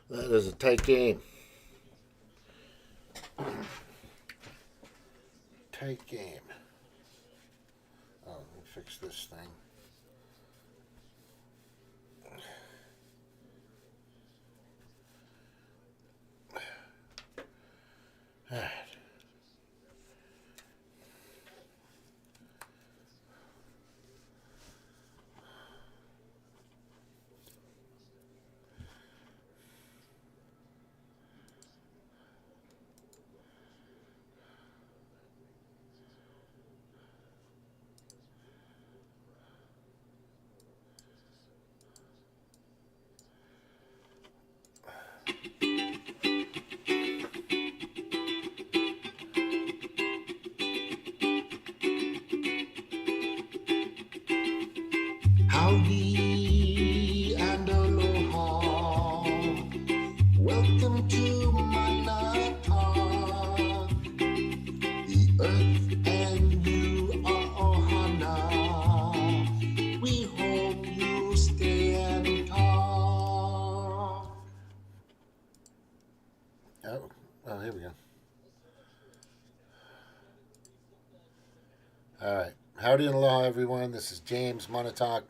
That is a tight game. Tight game. Oh, let me fix this thing. All right. Howdy and aloha. Welcome to Manata. The earth and you are ohana. We hope you stay and talk. Oh, here we go. All right. Howdy and aloha, everyone. This is James Monotalk.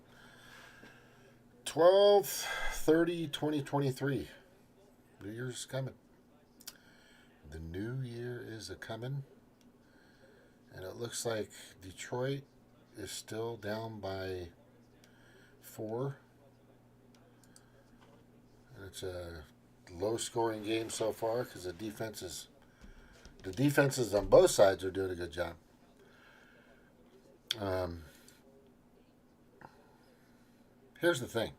12/30/2023. New Year's coming. The new year is a coming. And it looks like Detroit is still down by 4. And it's a low scoring game so far because the defenses on both sides are doing a good job. Um, Here's the thing.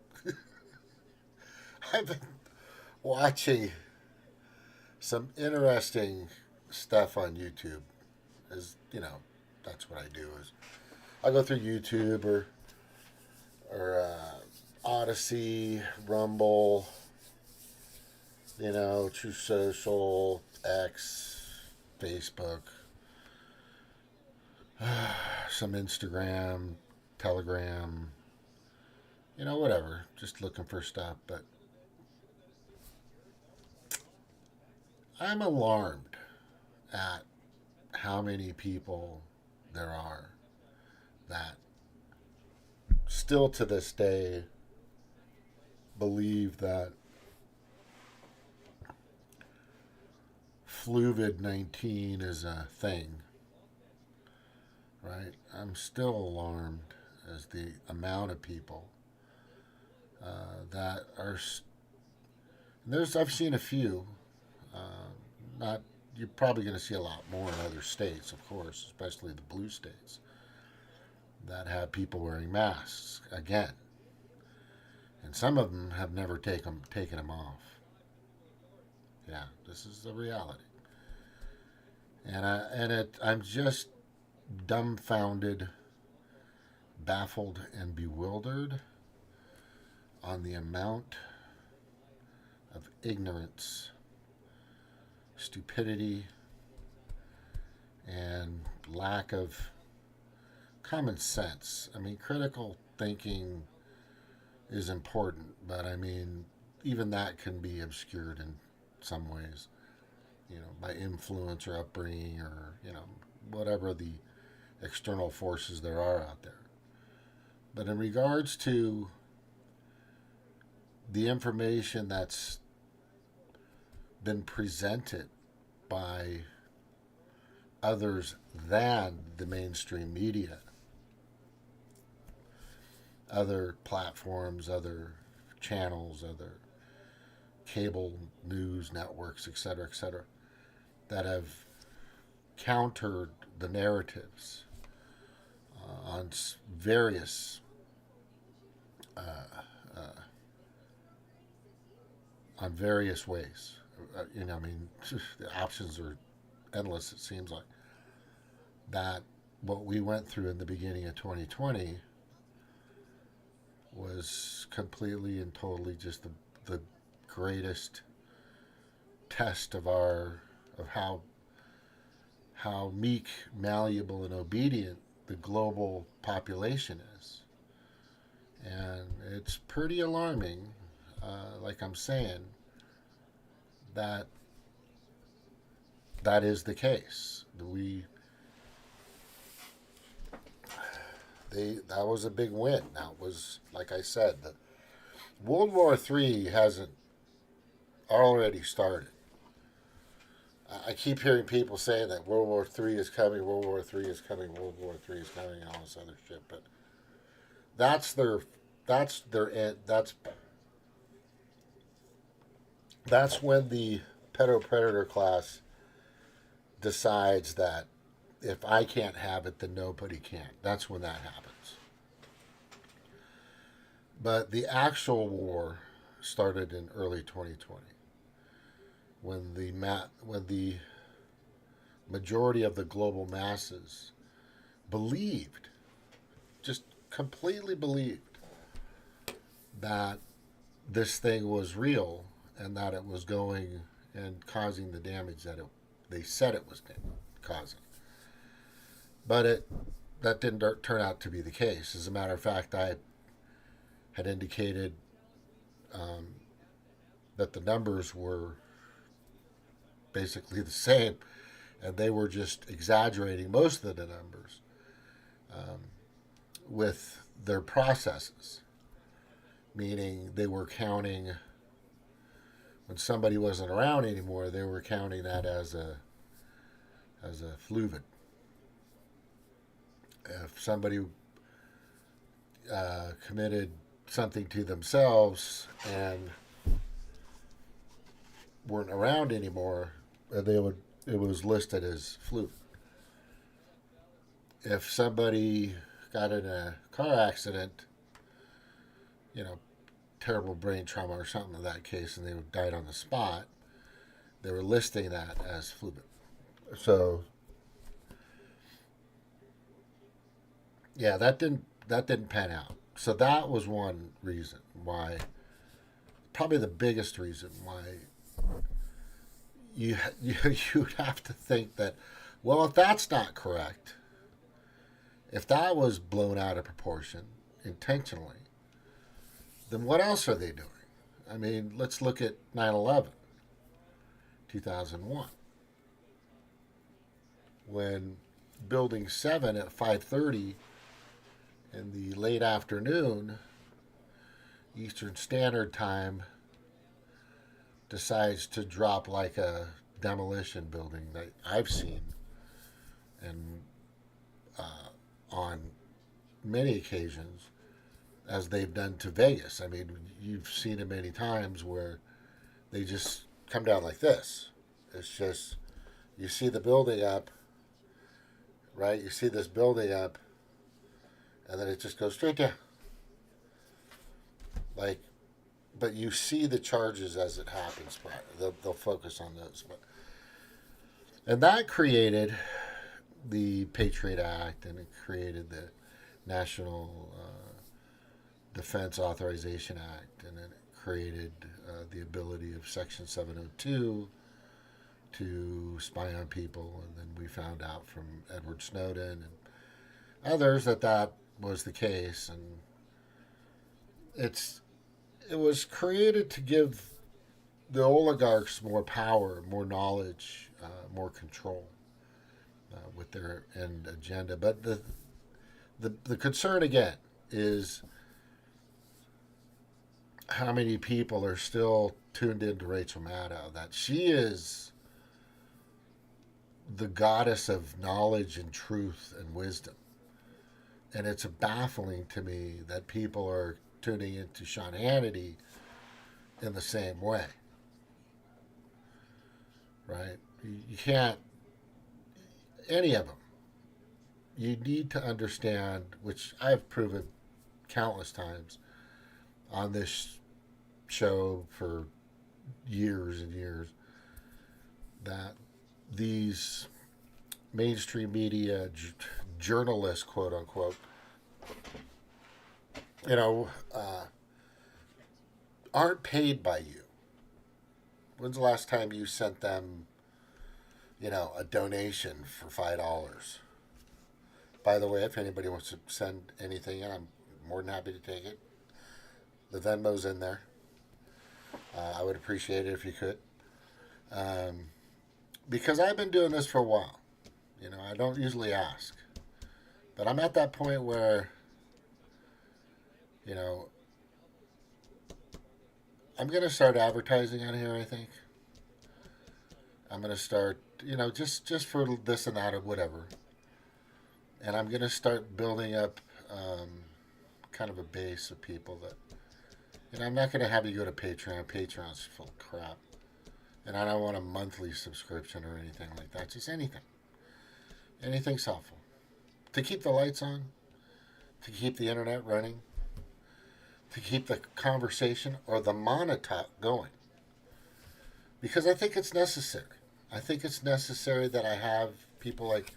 I've been watching some interesting stuff on YouTube. That's what I do. Is I go through YouTube or Odyssey, Rumble, True Social, X, Facebook, some Instagram, Telegram, whatever. Just looking for stuff. But I'm alarmed at how many people there are that still to this day believe that Fluvid-19 is a thing, right? I'm still alarmed as the amount of people that are. I've seen a few. Not You're probably going to see a lot more in other states, of course, especially the blue states that have people wearing masks again, and some of them have never taken them off. Yeah, this is the reality, I'm just dumbfounded, baffled, and bewildered on the amount of ignorance, stupidity, and lack of common sense. I mean, critical thinking is important, but I mean, even that can be obscured in some ways, by influence or upbringing or, whatever the external forces there are out there. But in regards to the information that's been presented by others than the mainstream media, other platforms, other channels, other cable news networks, etc., that have countered the narratives on various uh, uh, on various ways. I mean, the options are endless. It seems like that what we went through in the beginning of 2020 was completely and totally just the greatest test of how meek, malleable, and obedient the global population is, and it's pretty alarming. Like I'm saying, that that is the case. That was a big win. That was, like I said, the World War III hasn't already started. I keep hearing people saying that World War III is coming, World War III is coming, World War III is coming, and all this other shit. But that's their that's their that's when the pedo predator class decides that if I can't have it, then nobody can. That's when that happens. But the actual war started in early 2020 when the majority of the global masses believed, just completely believed, that this thing was real and that it was going and causing the damage they said it was causing. But that didn't turn out to be the case. As a matter of fact, I had indicated um, that the numbers were basically the same, and they were just exaggerating most of the numbers um, with their processes, meaning they were counting when somebody wasn't around anymore. They were counting that as a fluid. If somebody committed something to themselves and weren't around anymore, it was listed as fluid. If somebody got in a car accident, you know, terrible brain trauma or something in that case, and they died on the spot, they were listing that as fluid. So yeah, that didn't pan out. So that was one reason why, probably the biggest reason why you'd have to think that, well, if that's not correct, if that was blown out of proportion intentionally, then what else are they doing? I mean, let's look at 9/11, 2001, when Building 7 at 5:30 in the late afternoon Eastern Standard Time decides to drop like a demolition building that I've seen and on many occasions, as they've done to Vegas. I mean, you've seen it many times where they just come down like this. It's just, you see the building up, right? You see this building up, and then it just goes straight down. Like, but you see the charges as it happens. They'll focus on those. And that created the Patriot Act, and it created the National Defense Authorization Act, and it created the ability of Section 702 to spy on people. And then we found out from Edward Snowden and others that was the case. And it was created to give the oligarchs more power, more knowledge, more control with their end agenda. But the concern again is how many people are still tuned into Rachel Maddow, that she is the goddess of knowledge and truth and wisdom. And it's baffling to me that people are tuning into Sean Hannity in the same way. Right? You can't, any of them. You need to understand, which I've proven countless times on this show for years and years, that these mainstream media journalists, quote unquote, you know, aren't paid by you. When's the last time you sent them, a donation for $5? By the way, if anybody wants to send anything in, I'm more than happy to take it. The Venmo's in there. I would appreciate it if you could. Um, because I've been doing this for a while. I don't usually ask, but I'm at that point where, you know, I'm going to start advertising on here, I think. I'm going to start, just for this and that or whatever. And I'm going to start building up kind of a base of people that, I'm not going to have you go to Patreon. Patreon's full of crap. And I don't want a monthly subscription or anything like that. Just anything. Anything's helpful. To keep the lights on, to keep the internet running, to keep the conversation or the monotalk going. Because I think it's necessary. I think it's necessary that I have people like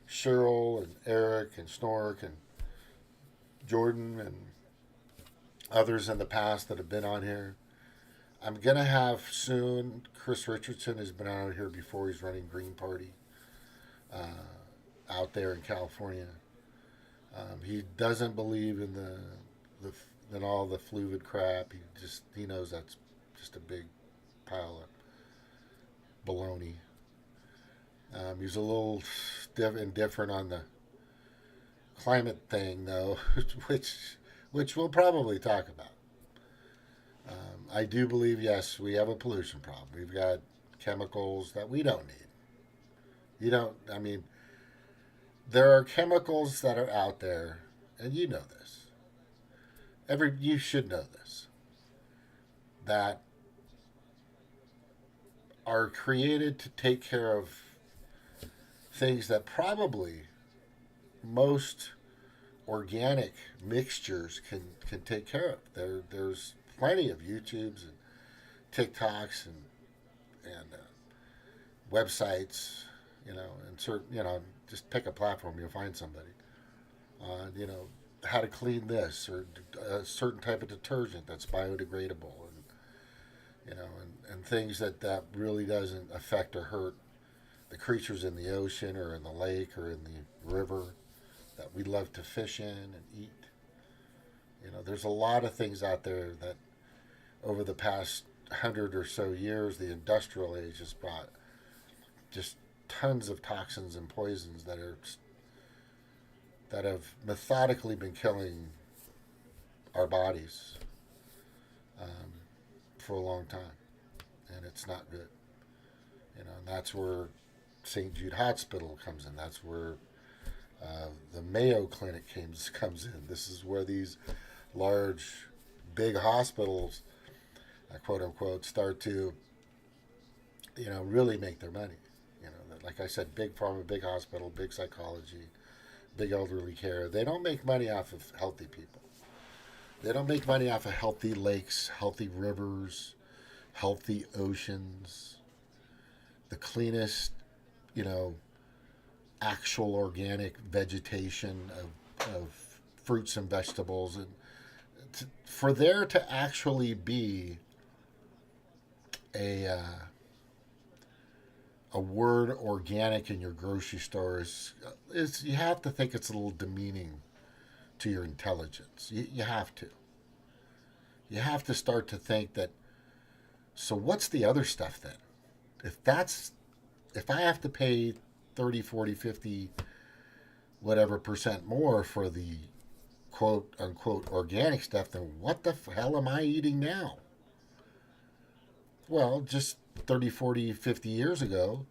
Cheryl and Eric and Snork and Jordan and others in the past that have been on here. I'm going to have soon, Chris Richardson has been out here before. He's running Green Party out there in California. He doesn't believe in in all the fluid crap. He knows that's just a big pile of baloney. He's a little indifferent on the climate thing, though, which we'll probably talk about. I do believe, yes, we have a pollution problem. We've got chemicals that we don't need. I mean, there are chemicals that are out there, and you know this. You should know this, that are created to take care of things that probably most organic mixtures can take care of. There's plenty of YouTubes and TikToks and websites, and just pick a platform, you'll find somebody. How to clean this or a certain type of detergent that's biodegradable, and things that really doesn't affect or hurt the creatures in the ocean or in the lake or in the river that we love to fish in and eat. There's a lot of things out there that over the past 100 or so years, the industrial age has brought just tons of toxins and poisons that have methodically been killing our bodies for a long time, and it's not good. And that's where St. Jude Hospital comes in. That's where the Mayo Clinic comes in. This is where these large, big hospitals, quote unquote, start to, really make their money. Like I said, big pharma, big hospital, big psychology, big elderly care. They don't make money off of healthy people. They don't make money off of healthy lakes, healthy rivers, healthy oceans, the cleanest, actual organic vegetation of fruits and vegetables. And for there to actually be a word organic in your grocery store is you have to think it's a little demeaning to your intelligence. You have to. You have to start to think that, so what's the other stuff then? If I have to pay 30, 40, 50, whatever percent more for the quote unquote organic stuff, then what the hell am I eating now? Well, just 30, 40, 50 years ago,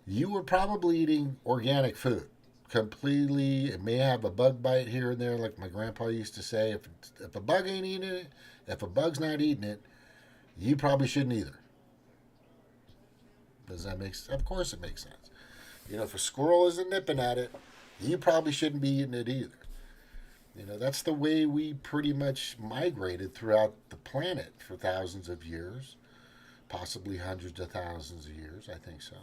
you were probably eating organic food completely. It may have a bug bite here and there, like my grandpa used to say. If a bug ain't eating it, if a bug's not eating it, you probably shouldn't either. Does that make sense? Of course it makes sense. If a squirrel isn't nipping at it, you probably shouldn't be eating it either. That's the way we pretty much migrated throughout the planet for thousands of years, possibly hundreds of thousands of years, I think so.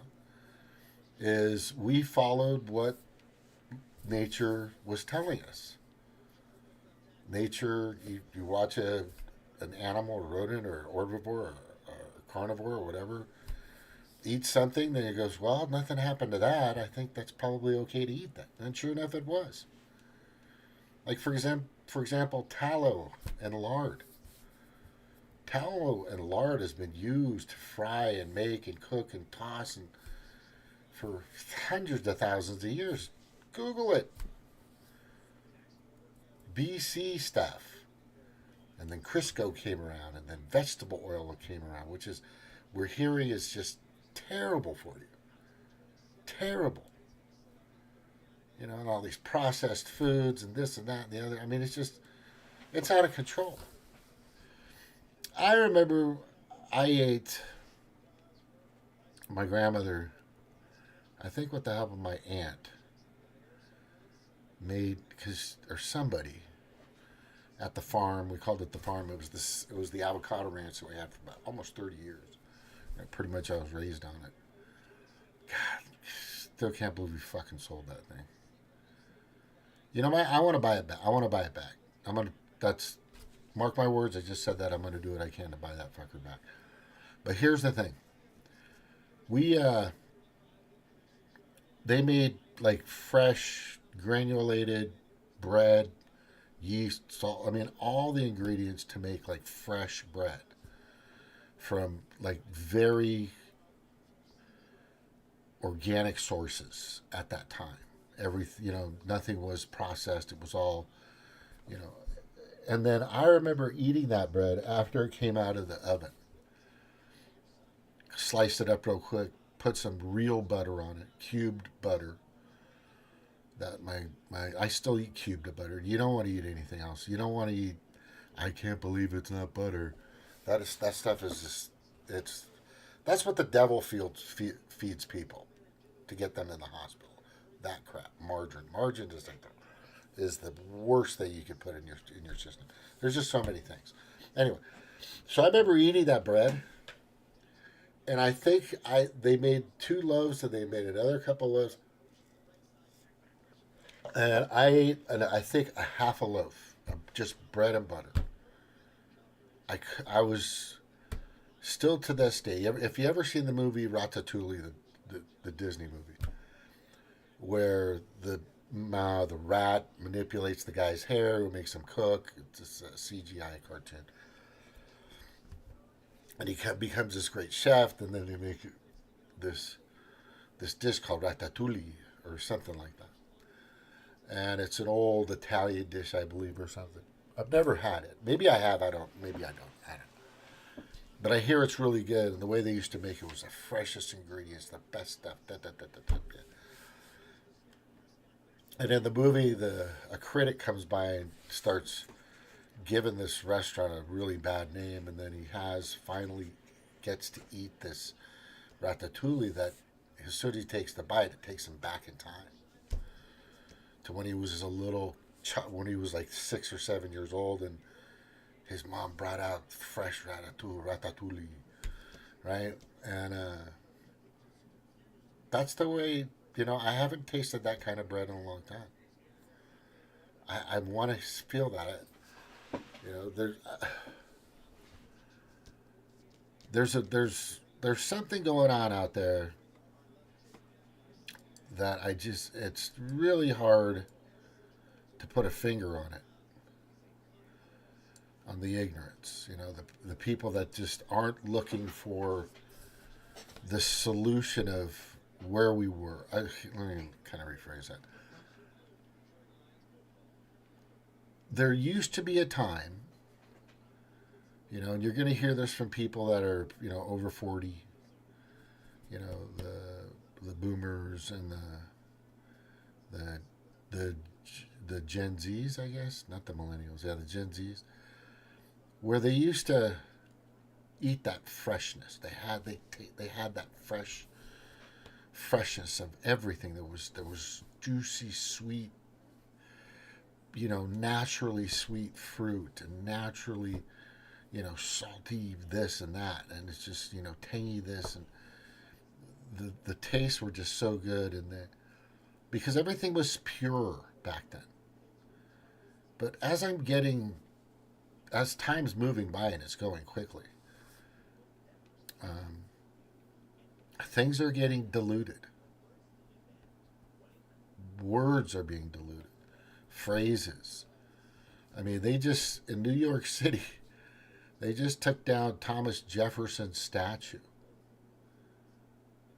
Is we followed what nature was telling us. Nature, you watch an animal, or rodent, or herbivore, or carnivore, or whatever, eat something, then it goes, well, nothing happened to that. I think that's probably okay to eat that. And sure enough, it was. Like, for example, tallow and lard. tallow and lard has been used to fry and make and cook and toss and for hundreds of thousands of years. Google it. BC stuff. And then Crisco came around, and then vegetable oil came around, which is we're hearing is just terrible for you. Terrible. You know, and all these processed foods and this and that and the other. I mean, it's out of control. I remember I ate my grandmother, I think with the help of my aunt, made, or somebody at the farm. We called it the farm. It was the avocado ranch that we had for about almost 30 years. Pretty much I was raised on it. God, still can't believe we fucking sold that thing. You know, I want to buy it back. I want to buy it back. That's, mark my words, I just said that. I'm going to do what I can to buy that fucker back. But here's the thing. They made like fresh, granulated bread, yeast, salt. I mean, all the ingredients to make like fresh bread from like very organic sources at that time. Nothing was processed. It was all, you know. And then I remember eating that bread after it came out of the oven. Sliced it up real quick, put some real butter on it, cubed butter. That I still eat cubed butter. You don't want to eat anything else. You don't want to eat. I can't believe it's not butter. That stuff is just that's what the devil feeds people to get them in the hospital. That crap, margarine is the worst thing you could put in your system. There's just so many things. Anyway, so I remember eating that bread, and I think they made 2 loaves, and they made another couple loaves, and I ate, I think, a half a loaf of just bread and butter. I was still to this day. If you ever seen the movie Ratatouille, the Disney movie, where the rat manipulates the guy's hair, who makes him cook. It's a CGI cartoon, and he becomes this great chef. And then they make this dish called ratatouille or something like that. And it's an old Italian dish, I believe, or something. I've never had it. Maybe I have. I don't. Maybe I don't. I don't know. But I hear it's really good. And the way they used to make it was the freshest ingredients, the best stuff. And in the movie, a critic comes by and starts giving this restaurant a really bad name, and then he finally gets to eat this ratatouille that as soon as he takes the bite, it takes him back in time to when he was when he was like 6 or 7 years old, and his mom brought out fresh ratatouille, right? And that's the way. I haven't tasted that kind of bread in a long time. I want to feel that. There's something going on out there that it's really hard to put a finger on it. On the ignorance, the people that just aren't looking for the solution of where we were. Let me kind of rephrase that. There used to be a time, and you're going to hear this from people that are, over 40, the boomers and the Gen Zs, I guess, not the millennials, the Gen Zs, where they used to eat that freshness. They had that freshness of everything. There was juicy, sweet, naturally sweet fruit, and naturally, salty this and that, and it's just, tangy this, and the tastes were just so good, and because everything was pure back then. But as time's moving by and it's going quickly, things are getting diluted. Words are being diluted. Phrases. I mean, in New York City, They just took down Thomas Jefferson's statue.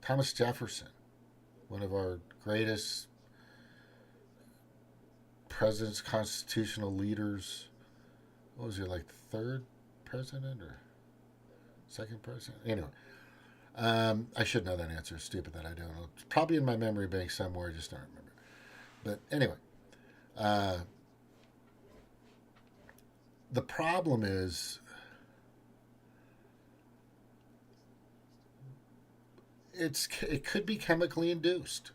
Thomas Jefferson, one of our greatest presidents, constitutional leaders. What was he, like the third president or second president? Anyway, I should know that answer. It's stupid that I don't know. It's probably in my memory bank somewhere. I just don't remember. But anyway, uh, the problem is it could be chemically induced.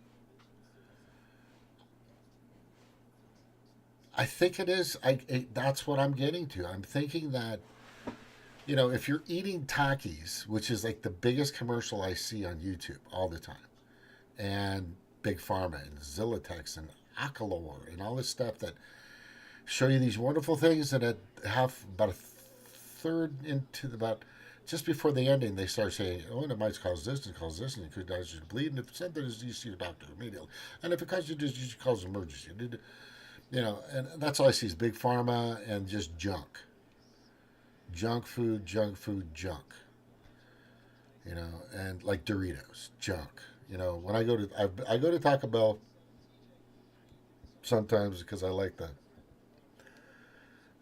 I think it is. That's what I'm getting to. I'm thinking that if you're eating Takis, which is like the biggest commercial I see on YouTube all the time, and Big Pharma and Zilitex and Acalor and all this stuff that show you these wonderful things, and at half about a third into about just before the ending, they start saying, "Oh, and it might cause this and cause this, and it could cause you to bleed. And if something is, you see your doctor immediately. And if it causes you to, you should cause an emergency." And that's all I see is Big Pharma and just junk, junk food, junk food, junk. And like Doritos, junk. When I go to Taco Bell sometimes because I like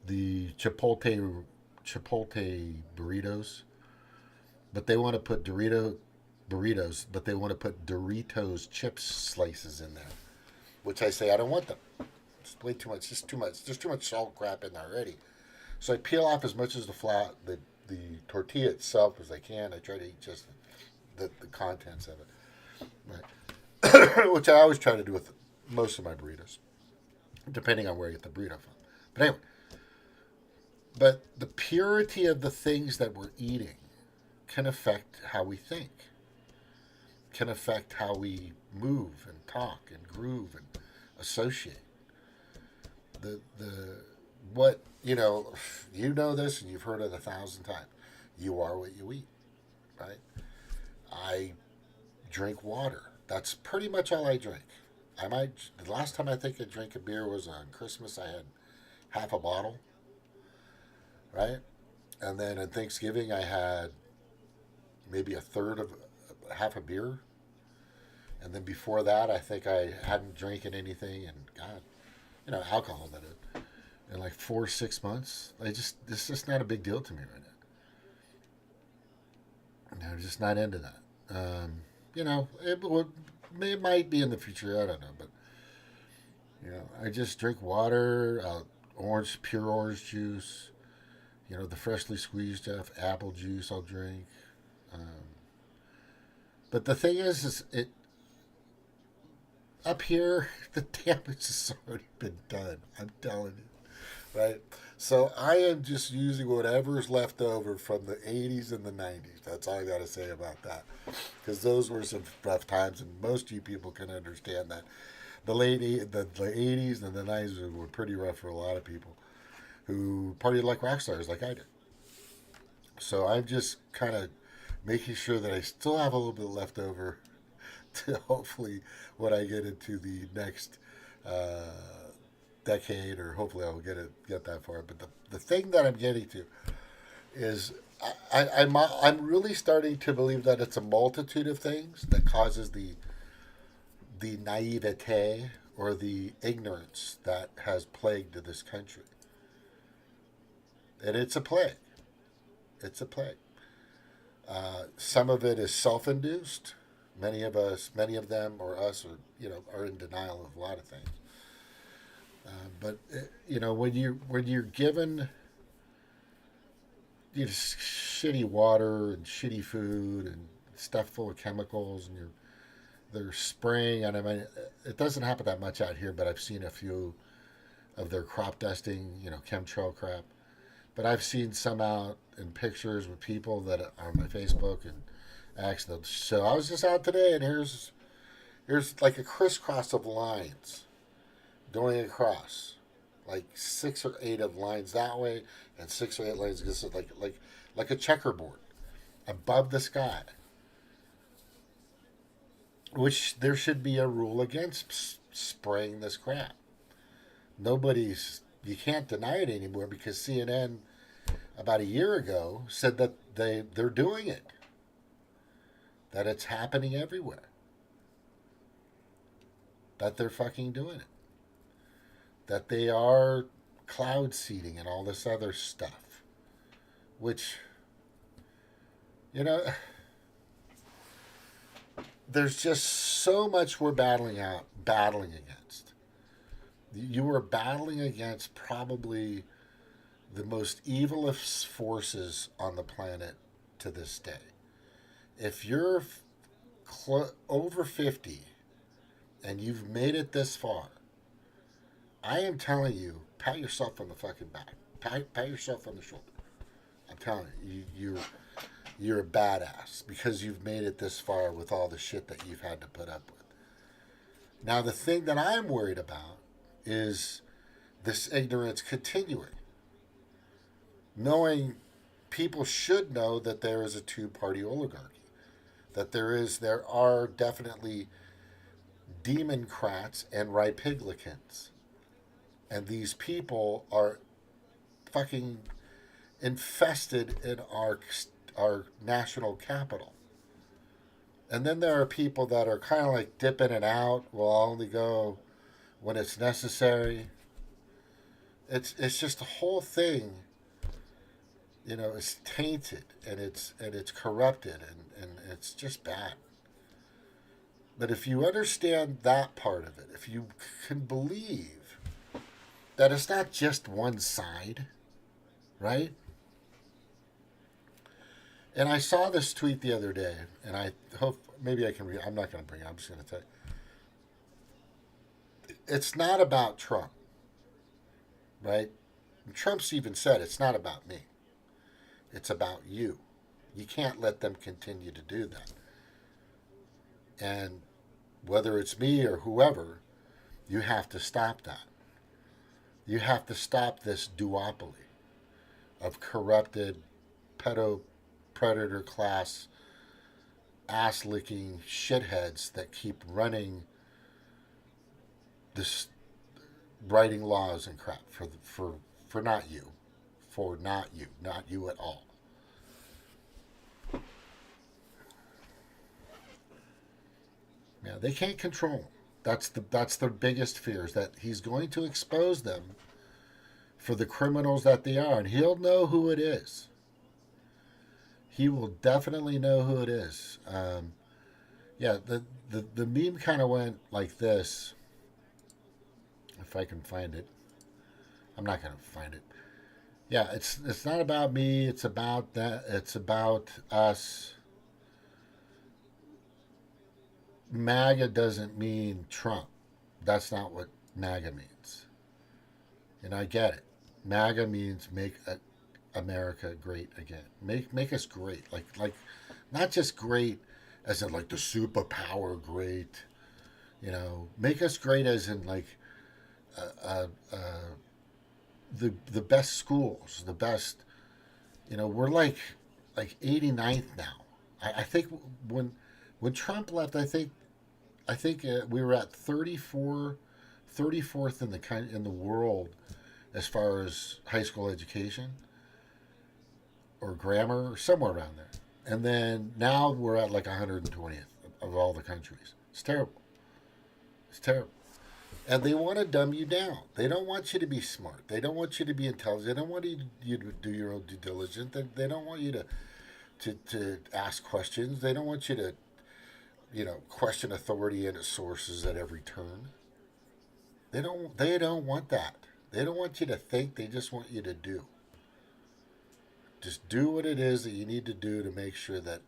the chipotle burritos, but they want to put burritos, but they want to put Doritos chips slices in there, which I say I don't want them. It's way too much. Just too much. There's too much salt crap in there already. So I peel off as much as the tortilla itself as I can. I try to eat just the contents of it, right? Which I always try to do with most of my burritos, depending on where you get the burrito from. But anyway, but the purity of the things that we're eating can affect how we think, can affect how we move and talk and groove and associate. The what this and you've heard it 1,000 times. You are what you eat, right? I drink water. That's pretty much all I drink. The last time I think I drank a beer was on Christmas. I had half a bottle, right? And then on Thanksgiving I had maybe a third of half a beer. And then before that, I think I hadn't drinking anything, and God, alcohol that in like 4 or 6 months. It's just not a big deal to me right now. I'm just not into that. It might be in the future. I don't know, but I just drink water, pure orange juice. The freshly squeezed stuff, apple juice. I'll drink. But the thing is it up here, the damage has already been done. I'm telling you, right? So I am just using whatever's left over from the 80s and the 90s. That's all I got to say about that. Because those were some rough times, and most of you people can understand that. The 80s and the 90s were pretty rough for a lot of people who partied like rock stars like I did. So I'm just kind of making sure that I still have a little bit left over to hopefully when I get into the next uh, decade, or hopefully I'll get that far. But the thing that I'm getting to is I'm really starting to believe that it's a multitude of things that causes the naivete or the ignorance that has plagued this country, and it's a plague. It's a plague. Some of it is self-induced. Many of them, or us, are in denial of a lot of things. But when you're given shitty water and shitty food and stuff full of chemicals, and they're spraying, and I mean, it doesn't happen that much out here, but I've seen a few of their crop dusting, chemtrail crap. But I've seen some out in pictures with people that are on my Facebook and accidents. So I was just out today, and here's like a crisscross of lines going across, like 6 or 8 of lines that way, and 6 or 8 lines this is like a checkerboard above the sky. Which there should be a rule against spraying this crap. You can't deny it anymore because CNN about a year ago said that they're doing it, that it's happening everywhere, that they're fucking doing it, that they are cloud seeding and all this other stuff, which, you know, there's just so much we're battling against. You are battling against probably the most evilest forces on the planet to this day. If you're over 50 and you've made it this far, I am telling you, pat yourself on the fucking back. Pat yourself on the shoulder. I'm telling you're a badass because you've made it this far with all the shit that you've had to put up with. Now, the thing that I'm worried about is this ignorance continuing. Knowing people should know that there is a two-party oligarchy, that there are definitely democrats and republicans, and these people are fucking infested in our national capital. And then there are people that are kind of like dip in and out. Will only go when it's necessary. It's just the whole thing. It's tainted and it's corrupted and it's just bad. But if you understand that part of it, if you can believe that it's not just one side, right? And I saw this tweet the other day, and I hope maybe I can read. I'm not going to bring it. I'm just going to tell you. It's not about Trump, right? Trump's even said it's not about me. It's about you. You can't let them continue to do that. And whether it's me or whoever, you have to stop that. You have to stop this duopoly of corrupted pedo predator class ass licking shitheads that keep running this, writing laws and crap for not you, not you at all. Yeah, they can't control him. That's their biggest fear, is that he's going to expose them for the criminals that they are, and he'll know who it is. He will definitely know who it is. Yeah, the meme kind of went like this. If I can find it, I'm not gonna find it. Yeah, it's not about me. It's about that. It's about us. MAGA doesn't mean Trump. That's not what MAGA means. And I get it. MAGA means make America great again. Make us great. Like not just great as in like the superpower great. Make us great as in like uh, uh, the best schools, the best. We're like 89th now. I think when Trump left, I think we were at 34th in the world as far as high school education or grammar or somewhere around there. And then now we're at like 120th of all the countries. It's terrible. It's terrible. And they want to dumb you down. They don't want you to be smart. They don't want you to be intelligent. They don't want you to do your own due diligence. They don't want you to ask questions. They don't want you to, question authority and its sources at every turn. They don't want that. They don't want you to think. They just want you to do. Just do what it is that you need to do to make sure that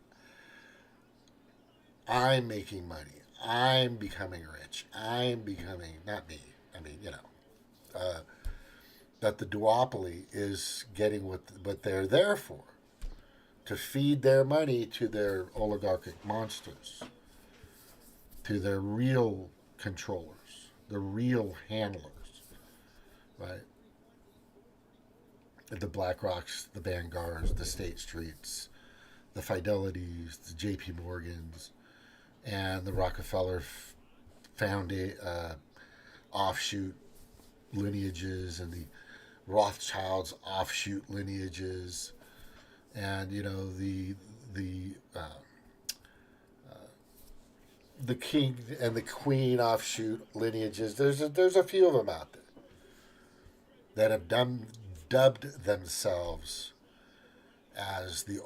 I'm making money. I'm becoming rich. I'm becoming, not me. I mean, that the duopoly is getting what they're there for, to feed their money to their oligarchic monsters, to their real controllers, the real handlers, right? The BlackRocks, the Vanguards, the State Streets, the Fidelities, the J.P. Morgans, and the Rockefeller found offshoot lineages, and the Rothschild's offshoot lineages, and the the king and the queen offshoot lineages. There's a few of them out there that have dubbed themselves as the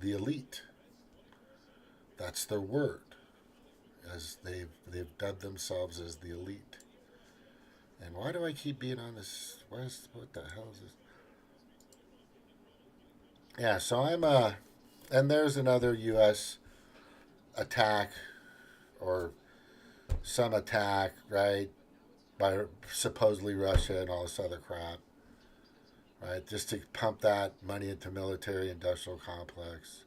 elite. That's their word. As they've dubbed themselves as the elite. And why do I keep being on this? What the hell is this? Yeah, so and there's another U.S. attack or some attack, right, by supposedly Russia and all this other crap, right, just to pump that money into military industrial complex.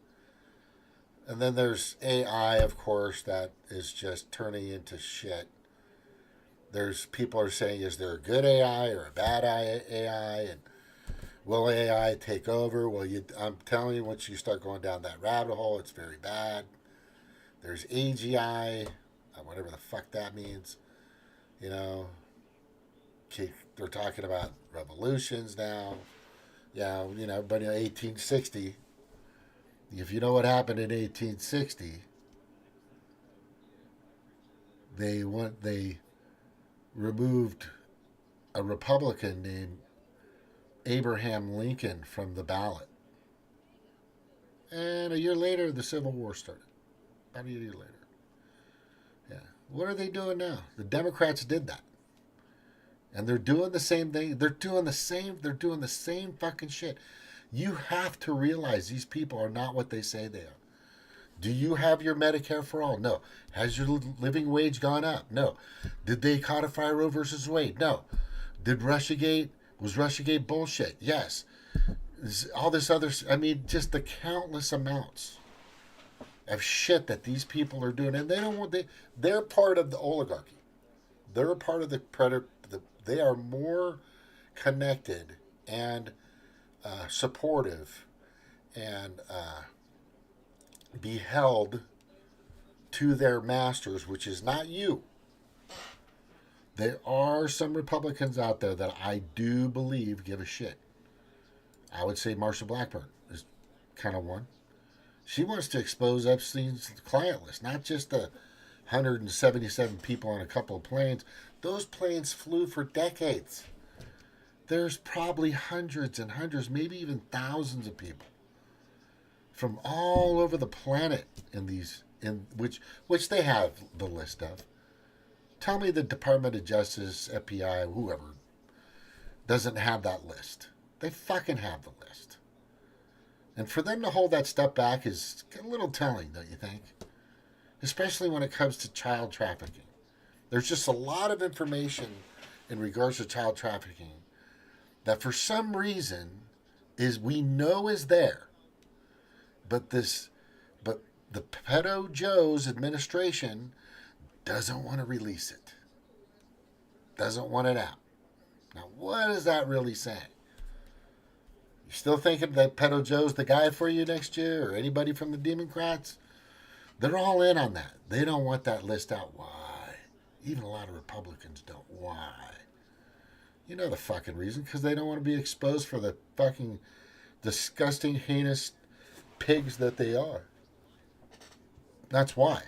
And then there's AI, of course, that is just turning into shit. There's people are saying, is there a good AI or a bad AI, and will AI take over? Well, I'm telling you, once you start going down that rabbit hole, it's very bad. There's AGI, whatever the fuck that means. You know, they're talking about revolutions now. Yeah, but in 1860, if you know what happened in 1860, they removed a Republican named Abraham Lincoln from the ballot. And a year later, the Civil War started. About a year later. Yeah. What are they doing now? The Democrats did that. And they're doing the same thing. They're doing the same fucking shit. You have to realize these people are not what they say they are. Do you have your Medicare for all? No. Has your living wage gone up? No. Did they codify Roe versus Wade? No. Was Russiagate bullshit? Yes. All this other, just the countless amounts of shit that these people are doing, and they're part of the oligarchy. They're a part of the predator. They are more connected and supportive and be held to their masters, which is not you. There are some Republicans out there that I do believe give a shit. I would say Marsha Blackburn is kind of one. She wants to expose Epstein's client list, not just the 177 people on a couple of planes. Those planes flew for decades. There's probably hundreds and hundreds, maybe even thousands of people from all over the planet in which they have the list of. Tell me the Department of Justice, FBI, whoever doesn't have that list. They fucking have the list. And for them to hold that stuff back is a little telling, don't you think? Especially when it comes to child trafficking. There's just a lot of information in regards to child trafficking that for some reason we know is there. But the Pedo Joe's administration doesn't want to release it. Doesn't want it out. Now, what is that really saying? You still thinking that Pedo Joe's the guy for you next year, or anybody from the Democrats? They're all in on that. They don't want that list out. Why? Even a lot of Republicans don't. Why? You know the fucking reason. Because they don't want to be exposed for the fucking disgusting, heinous pigs that they are. That's why.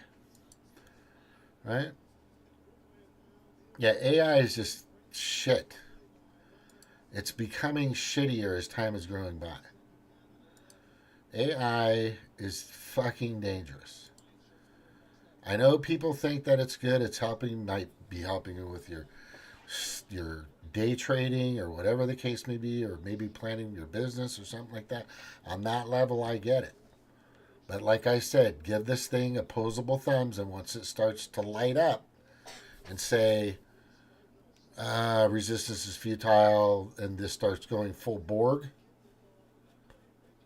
Right? Yeah, AI is just shit. It's becoming shittier as time is growing by. AI is fucking dangerous. I know people think that it's good. Might be helping you with your day trading or whatever the case may be, or maybe planning your business or something like that. On that level, I get it. But like I said, give this thing opposable thumbs, and once it starts to light up and say, resistance is futile, and this starts going full Borg,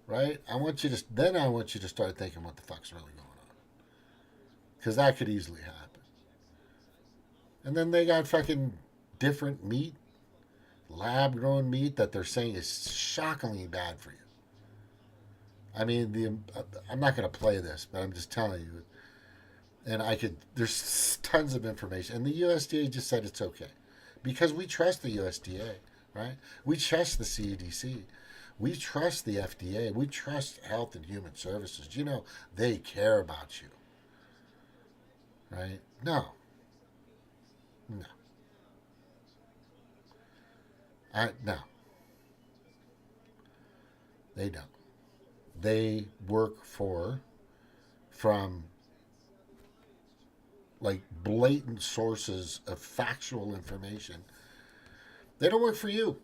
right? I want you to start thinking what the fuck's really going on, because that could easily happen. And then they got fucking different meat, lab grown meat that they're saying is shockingly bad for you. I'm not going to play this, but I'm just telling you. And there's tons of information. And the USDA just said it's okay. Because we trust the USDA. right? We trust the CDC. We trust the FDA. We trust Health and Human Services. You know, they care about you, right? No, no, no, they don't. They work from like blatant sources of factual information. They don't work for you.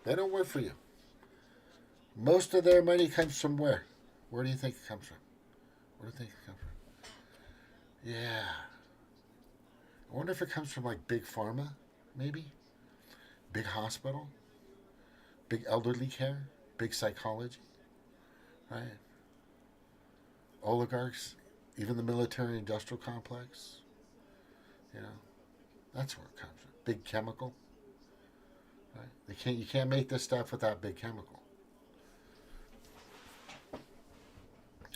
They don't work for you. Most of their money comes from where? Where do you think it comes from? Where do you think it comes from? Yeah. I wonder if it comes from like big pharma, maybe? Big hospital? Big elderly care? Big psychology? Right? Oligarchs? Even the military industrial complex? You know, that's where it comes from. Big chemical? Right? You can't make this stuff without big chemical.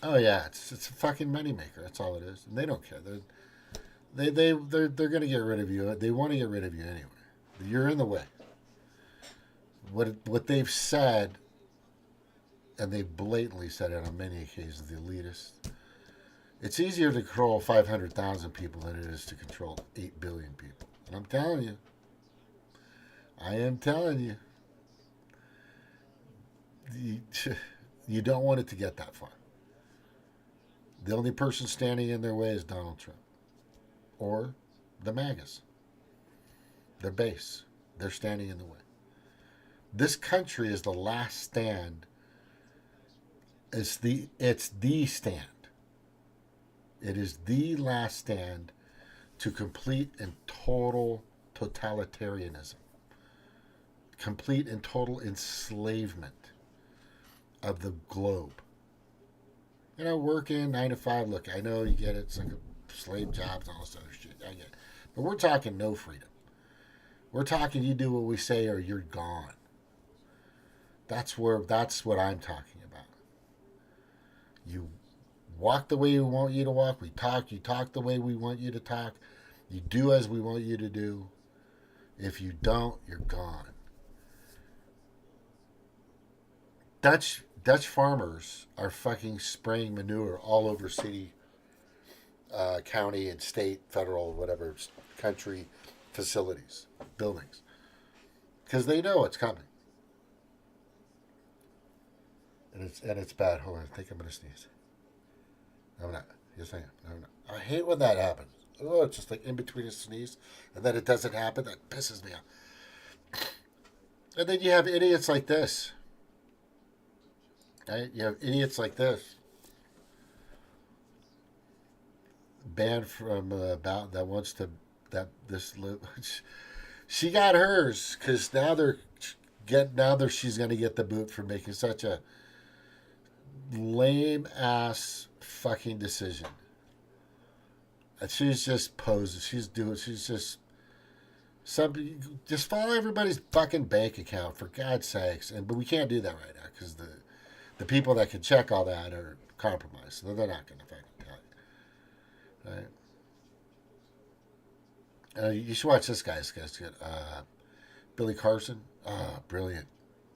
Oh yeah, it's a fucking moneymaker. That's all it is. And they don't care. They're gonna get rid of you. They want to get rid of you anyway. You're in the way. What they've said, and they've blatantly said it on many occasions, the elitists. It's easier to control 500,000 people than it is to control 8 billion people. And I'm telling you, I am telling you, you, you don't want it to get that far. The only person standing in their way is Donald Trump or the MAGAs. Their base. They're standing in the way. This country is the last stand. It's the stand. It is the last stand to complete and total totalitarianism. Complete and total enslavement of the globe. You know, working 9 to 5. Look, I know you get it. It's like a slave jobs and all this other shit. I get it. But we're talking no freedom. We're talking you do what we say or you're gone. That's what I'm talking about. You walk the way we want you to walk. You talk the way we want you to talk. You do as we want you to do. If you don't, you're gone. Dutch farmers are fucking spraying manure all over city, county, and state, federal, whatever, country facilities, buildings, because they know it's coming, and it's bad. Hold on, I think I'm gonna sneeze. No, I'm not. Yes, I am. No, I'm not. I hate when that happens. Oh, it's just like in between a sneeze, and then it doesn't happen. That pisses me off. And then you have idiots like this. Right? You have idiots like this banned from about that wants to that this she got hers because now she's gonna get the boot for making such a lame ass fucking decision. And she's just posing. She's just just follow everybody's fucking bank account for God's sakes. But we can't do that right now because the people that can check all that are compromised. So they're not going to fucking tell you. Right? You should watch this guy's good. Billy Carson. Brilliant.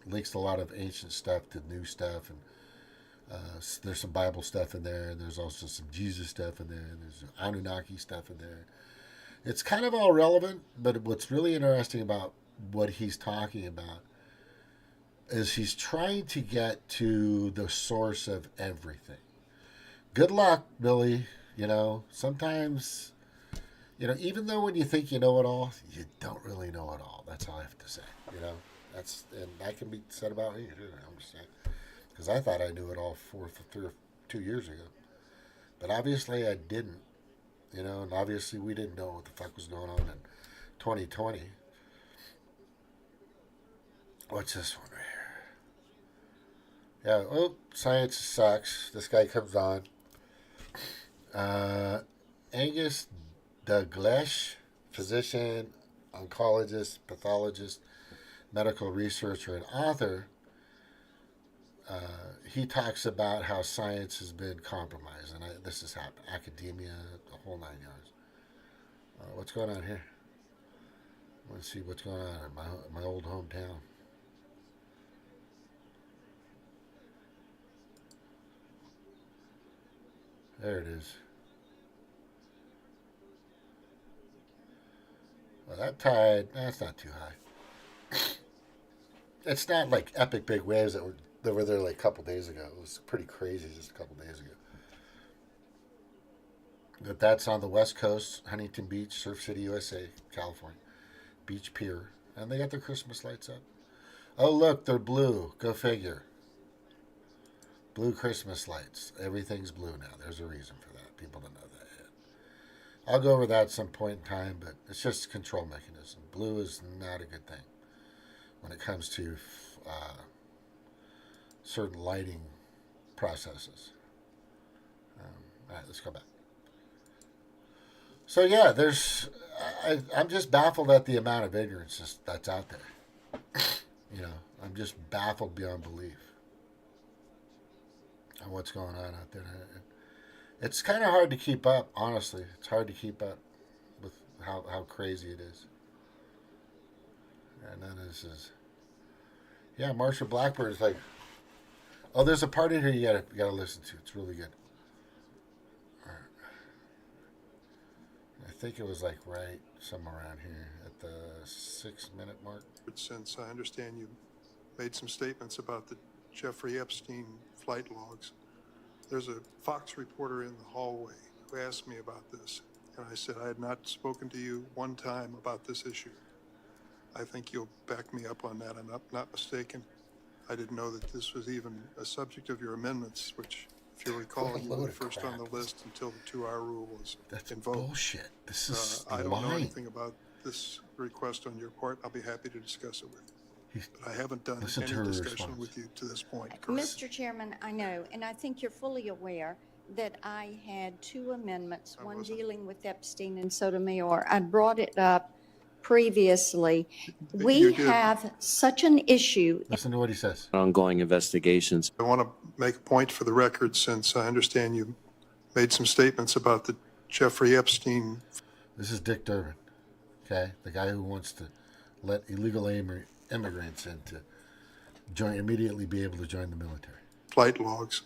Links a lot of ancient stuff to new stuff. And there's some Bible stuff in there. And there's also some Jesus stuff in there. And there's Anunnaki stuff in there. It's kind of all relevant. But what's really interesting about what he's talking about is he's trying to get to the source of everything. Good luck, Billy. You know, sometimes, even though when you think you know it all, you don't really know it all. That's all I have to say. And that can be said about me too. I'm just saying, because I thought I knew it all 2 years ago, but obviously I didn't. And obviously we didn't know what the fuck was going on in 2020. What's this one right here? Yeah. Oh, science sucks. This guy comes on. Angus Douglas, physician, oncologist, pathologist, medical researcher, and author. He talks about how science has been compromised, and this has happened. Academia, the whole 9 yards. What's going on here? Let's see what's going on in my old hometown. There it is. Well, that tide, that's not too high. It's not like epic big waves that were there like a couple days ago. It was pretty crazy just a couple days ago. But that's on the West Coast, Huntington Beach, Surf City, USA, California. Beach Pier. And they got their Christmas lights up. Oh, look, they're blue. Go figure. Blue Christmas lights. Everything's blue now. There's a reason for that. People don't know that yet. I'll go over that at some point in time, but it's just a control mechanism. Blue is not a good thing when it comes to certain lighting processes. All right, let's go back. So yeah, I'm just baffled at the amount of ignorance that's out there. I'm just baffled beyond belief on what's going on out there. It's kind of hard to keep up, honestly. It's hard to keep up with how crazy it is. And then this is, yeah, Marsha Blackbird is like, oh, there's a part in here you gotta listen to. It's really good. All right. I think it was like right somewhere around here at the 6-minute mark. Since I understand you made some statements about the Jeffrey Epstein flight logs, there's a Fox reporter in the hallway who asked me about this, and I said I had not spoken to you one time about this issue. I think you'll back me up on that. I'm not mistaken. I didn't know that this was even a subject of your amendments, which, if you recall, you were first on the list until the 2-hour rule was invoked. Bullshit. This is I don't know anything about this request on your part. I'll be happy to discuss it with you. But I haven't done any discussion with you to this point. Correct? Mr. Chairman, I know, and I think you're fully aware that I had 2 amendments, one dealing with Epstein and Sotomayor. I brought it up previously. We have such an issue. Listen to what he says. Ongoing investigations. I want to make a point for the record, since I understand you made some statements about the Jeffrey Epstein. This is Dick Durbin, okay? The guy who wants to let illegal immigrants in to immediately be able to join the military. Flight logs.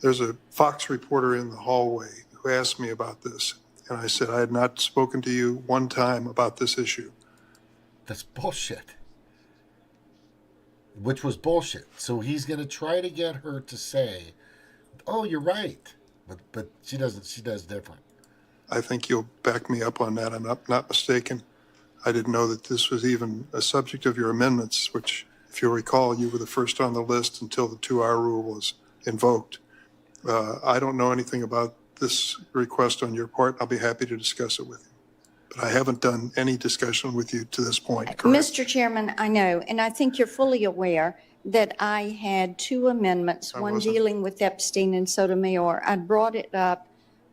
There's a Fox reporter in the hallway who asked me about this, and I said I had not spoken to you one time about this issue. That's bullshit. Which was bullshit. So he's going to try to get her to say, oh, you're right. But she doesn't. She does different. I think you'll back me up on that. I'm not mistaken. I didn't know that this was even a subject of your amendments, which, if you'll recall, you were the first on the list until the 2-hour rule was invoked. I don't know anything about this request on your part. I'll be happy to discuss it with you. But I haven't done any discussion with you to this point. Correct? Mr. Chairman, I know, and I think you're fully aware that I had 2 amendments, one dealing with Epstein and Sotomayor. I brought it up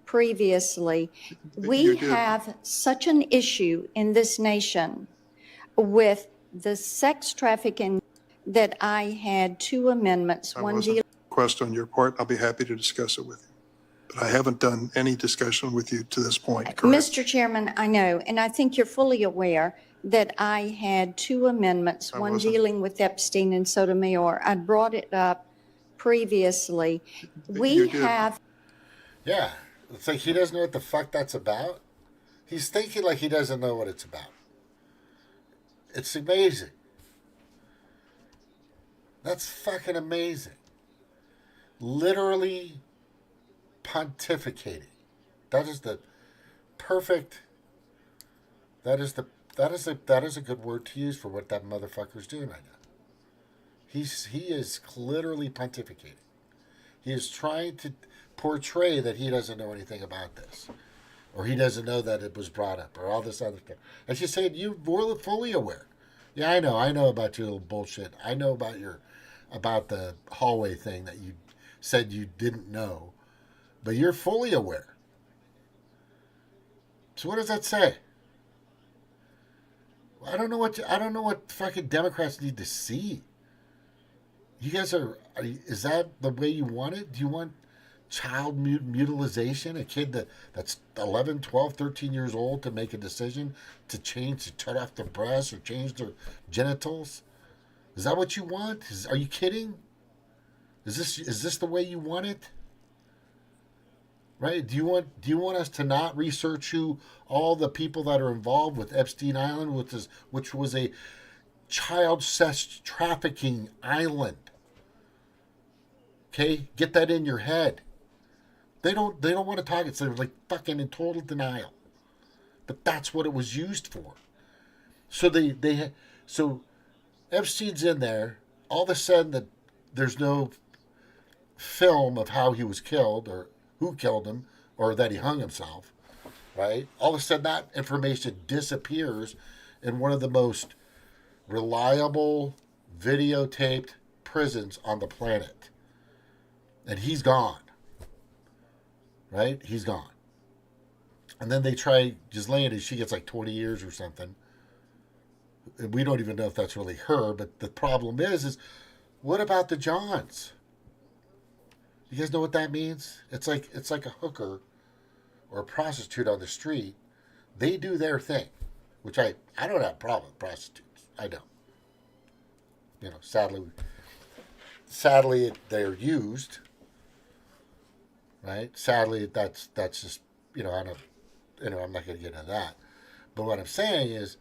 previously. We have such an issue in this nation with the sex trafficking that I had 2 amendments, one dealing. Request on your part, I'll be happy to discuss it with you. But I haven't done any discussion with you to this point. Correct? Mr. Chairman, I know, and I think you're fully aware that I had 2 amendments, one dealing with Epstein and Sotomayor. I brought it up previously. We have. Yeah. It's like he doesn't know what the fuck that's about. He's thinking like he doesn't know what it's about. It's amazing. That's fucking amazing. Literally pontificating. That is the perfect. That is a good word to use for what that motherfucker's doing right now. He is literally pontificating. He is trying to portray that he doesn't know anything about this, or he doesn't know that it was brought up, or all this other stuff. And she's saying you were fully aware. Yeah, I know about your little bullshit. I know about the hallway thing that you said you didn't know, but you're fully aware. So what does that say? I don't know what fucking Democrats need to see. You guys is that the way you want it? Do you want child mutilization, a kid that's 11, 12, 13 years old to make a decision to cut off their breasts or change their genitals? Is that what you want? Are you kidding? Is this the way you want it? Right? Do you want us to not research who all the people that are involved with Epstein Island, which was a child sex trafficking island? Okay, get that in your head. They don't want to talk it, so they're like fucking in total denial. But that's what it was used for. So Epstein's in there. All of a sudden, that there's no film of how he was killed or who killed him or that he hung himself. Right? All of a sudden, that information disappears in one of the most reliable videotaped prisons on the planet, and he's gone. Right? He's gone. And then they try Ghislaine, and she gets like 20 years or something. And we don't even know if that's really her, but the problem is what about the Johns? You guys know what that means? It's like a hooker or a prostitute on the street. They do their thing, which I don't have a problem with prostitutes. I don't. Sadly they're used. Right? Sadly, that's just, I'm not going to get into that. But what I'm saying is,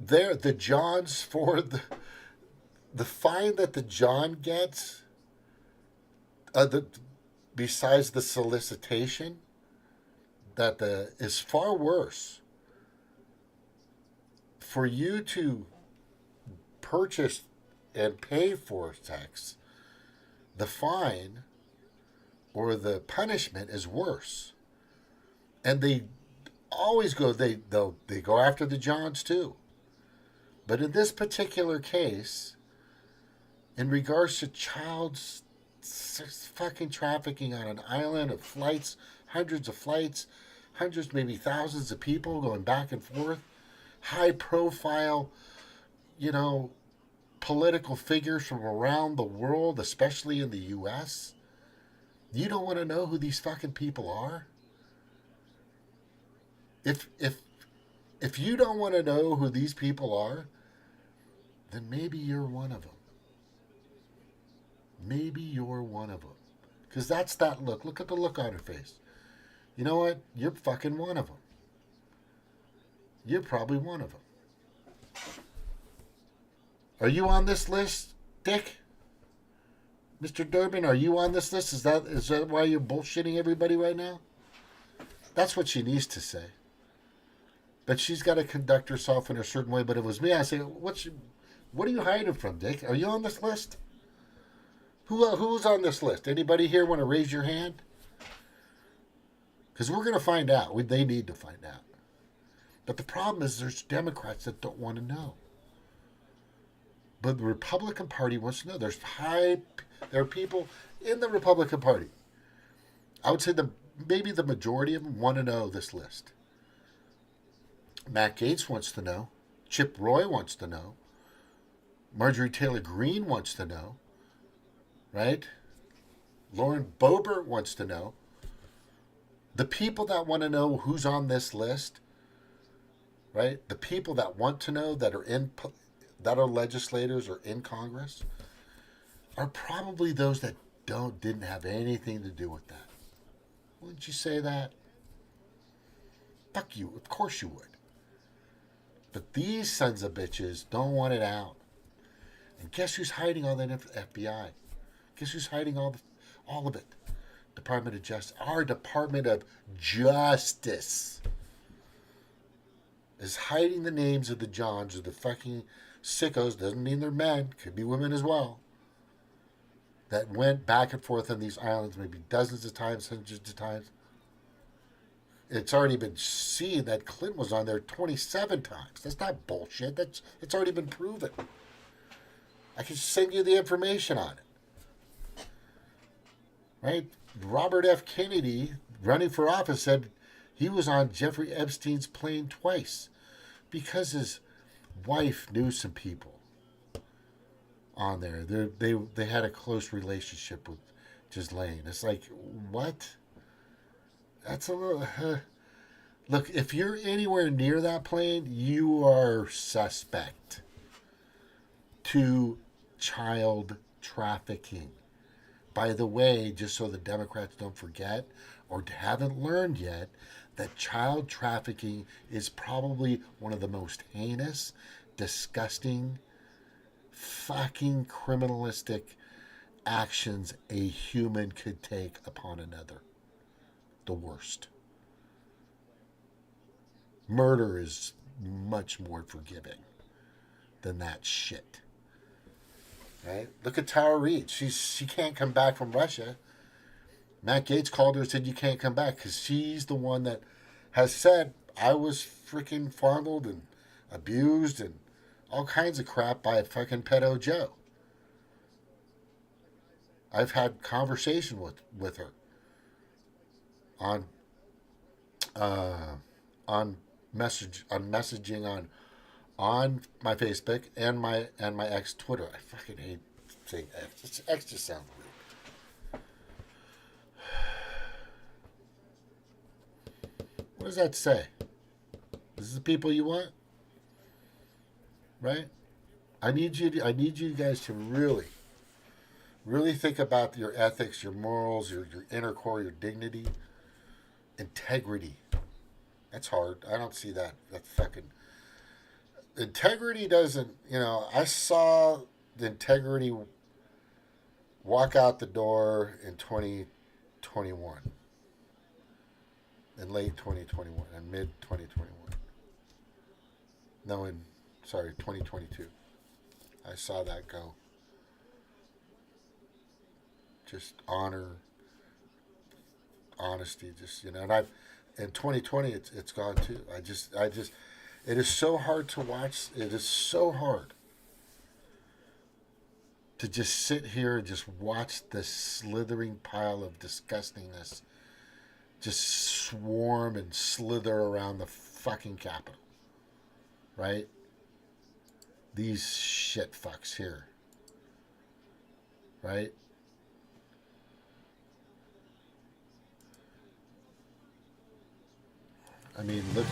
the Johns, for the fine that the John gets, besides the solicitation, is far worse. For you to purchase and pay for sex, the fine or the punishment is worse. And they always go they go after the Johns too. But in this particular case, in regards to child fucking trafficking on an island of flights, hundreds of flights, hundreds, maybe thousands of people going back and forth, high profile, political figures from around the world, especially in the U.S., you don't want to know who these fucking people are? If you don't want to know who these people are, then maybe you're one of them. Maybe you're one of them. Because that's that look. Look at the look on her face. You know what? You're fucking one of them. You're probably one of them. Are you on this list, Dick? Mr. Durbin, are you on this list? Is that why you're bullshitting everybody right now? That's what she needs to say. But she's got to conduct herself in a certain way. But if it was me, I'd say, what are you hiding from, Dick? Are you on this list? Who's on this list? Anybody here want to raise your hand? Because we're going to find out. They need to find out. But the problem is there's Democrats that don't want to know. But the Republican Party wants to know. There are people in the Republican Party. I would say maybe the majority of them want to know this list. Matt Gaetz wants to know. Chip Roy wants to know. Marjorie Taylor Greene wants to know. Right? Lauren Boebert wants to know. The people that want to know who's on this list, right? The people that want to know that are legislators or in Congress are probably those that didn't have anything to do with that. Wouldn't you say that? Fuck you. Of course you would. But these sons of bitches don't want it out. And guess who's hiding all that FBI? Guess who's hiding all of it? Department of Justice. Our Department of Justice is hiding the names of the Johns or the fucking sickos. Doesn't mean they're men. Could be women as well. That went back and forth on these islands maybe dozens of times, hundreds of times. It's already been seen that Clinton was on there 27 times. That's not bullshit. It's already been proven. I can send you the information on it. Right? Robert F. Kennedy, running for office, said he was on Jeffrey Epstein's plane twice because his wife knew some people on there. They had a close relationship with just laying. It's like, what? That's a little. Look, if you're anywhere near that plane, you are suspect to child trafficking. By the way, just so the Democrats don't forget or haven't learned yet, that child trafficking is probably one of the most heinous, disgusting, fucking criminalistic actions a human could take upon another. The worst. Murder is much more forgiving than that shit. Right? Look at Tara Reid. She can't come back from Russia. Matt Gaetz called her and said, you can't come back, because she's the one that has said, I was freaking fondled and abused and all kinds of crap by a fucking pedo Joe. I've had conversation with her on messaging on my Facebook and my ex Twitter. I fucking hate saying X. X just sounds weird. What does that say? This is the people you want, right? I need you guys to really think about your ethics, your morals, your inner core, your dignity, integrity. That's hard. I don't see that. That fucking integrity doesn't. I saw the integrity walk out the door in 2021, in late 2021, and mid 2021. No, 2022. I saw that go. Just honor, honesty, and in 2020 it's gone too. It is so hard to watch. It is so hard to just sit here and just watch this slithering pile of disgustingness just swarm and slither around the fucking Capitol. Right? These shit fucks here. Right? I mean, look